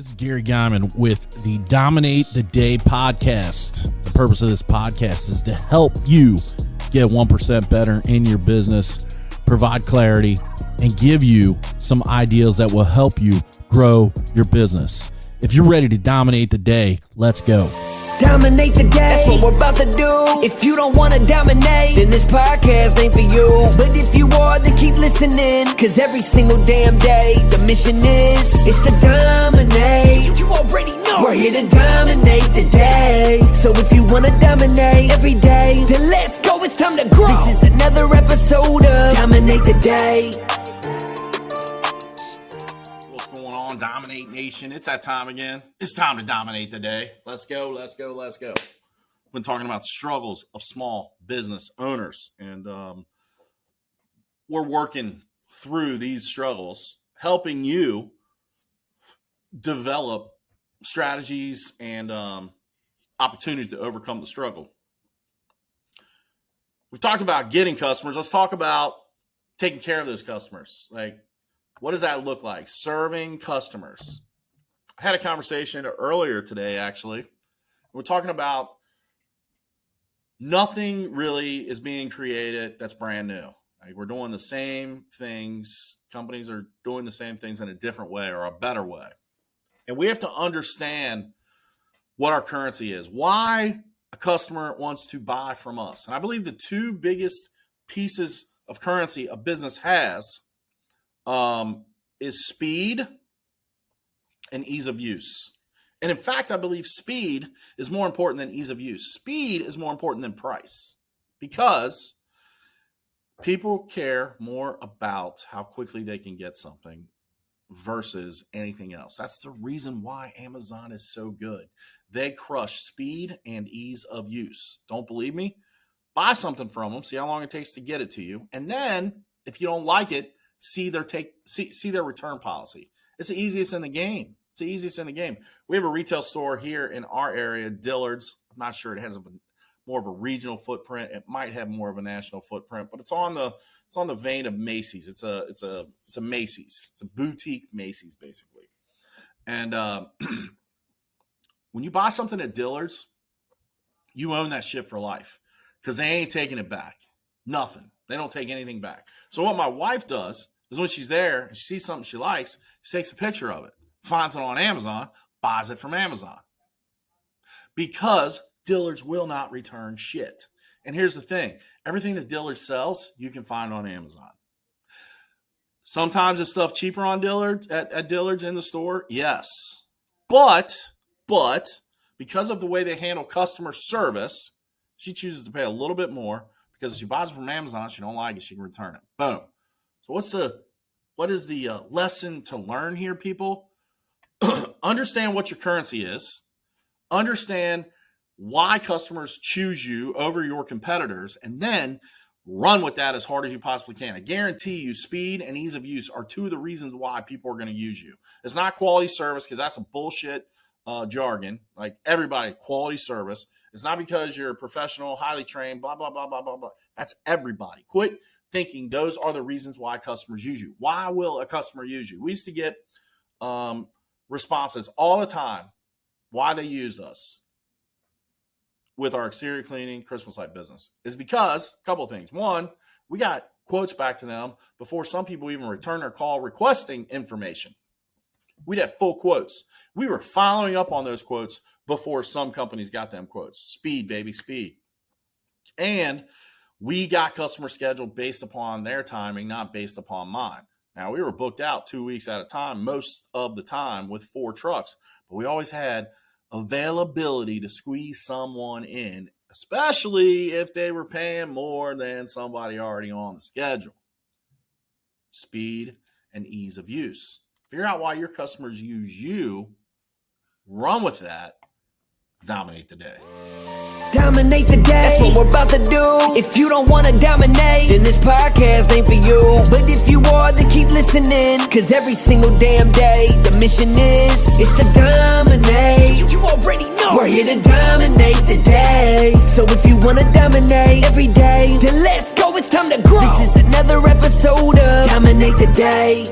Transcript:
This is Gary Geiman with the Dominate the Day podcast. The purpose of this podcast is to help you get 1% better in your business, provide clarity, and give you some ideas that will help you grow your business. If you're ready to dominate the day, let's go. Dominate the day, that's what we're about to do. If you don't want to dominate, then this podcast ain't for you. But if you are, then keep listening, cause every single damn day, the mission is to dominate. You already know we're here to dominate the day. So if you want to dominate every day, then let's go, it's time to grow. This is another episode of Dominate the Day. Dominate Nation, it's that time again. It's time to dominate the day. Let's go, let's go, let's go. We've been talking about struggles of small business owners, and we're working through these struggles, helping you develop strategies and opportunities to overcome the struggle. We've talked about getting customers. Let's talk about taking care of those customers. Like, what does that look like? Serving customers. I had a conversation earlier today, actually. We're talking about nothing really is being created that's brand new. Like, we're doing the same things. Companies are doing the same things in a different way or a better way. And we have to understand what our currency is, why a customer wants to buy from us. And I believe the two biggest pieces of currency a business has is speed and ease of use. And in fact, I believe speed is more important than ease of use. Speed is more important than price because people care more about how quickly they can get something versus anything else. That's the reason why Amazon is so good. They crush speed and ease of use. Don't believe me? Buy something from them, see how long it takes to get it to you. And then if you don't like it, see their return policy. It's the easiest in the game. It's the easiest in the game. We have a retail store here in our area, Dillard's. I'm not sure it has more of a regional footprint. It might have more of a national footprint, but it's on the vein of Macy's. It's a Macy's. It's a boutique Macy's basically. And when you buy something at Dillard's, you own that shit for life because they ain't taking it back. Nothing. They don't take anything back. So what my wife does is when she's there and she sees something she likes, she takes a picture of it, finds it on Amazon, buys it from Amazon. Because Dillard's will not return shit. And here's the thing. Everything that Dillard's sells, you can find on Amazon. Sometimes it's stuff cheaper on Dillard's at Dillard's in the store. Yes. But because of the way they handle customer service, she chooses to pay a little bit more. Because if she buys it from Amazon, she don't like it, she can return it. Boom. So what is the lesson to learn here, people? Understand what your currency is. Understand why customers choose you over your competitors, and then run with that as hard as you possibly can. I guarantee you speed and ease of use are two of the reasons why people are going to use you. It's not quality service because that's a bullshit jargon. Like everybody, quality service. It's not because you're a professional, highly trained, blah, blah, blah, blah, blah, blah. That's everybody. Quit thinking those are the reasons why customers use you. Why will a customer use you? We used to get responses all the time why they used us with our exterior cleaning, Christmas light business. Is because a couple of things. One, we got quotes back to them before some people even returned their call requesting information. We'd have full quotes. We were following up on those quotes before some companies got them quotes. Speed, baby, speed. And we got customers scheduled based upon their timing, not based upon mine. Now, we were booked out 2 weeks at a time, most of the time with 4 trucks. But we always had availability to squeeze someone in, especially if they were paying more than somebody already on the schedule. Speed and ease of use. Figure out why your customers use you. Run with that. Dominate the day. Dominate the day, that's what we're about to do. If you don't want to dominate, then this podcast ain't for you. But if you are, then keep listening, cause every single damn day, the mission is to dominate. You already know we're here to dominate the day. So if you want to dominate every day, then let's go, it's time to grow. This is another episode of Dominate the Day.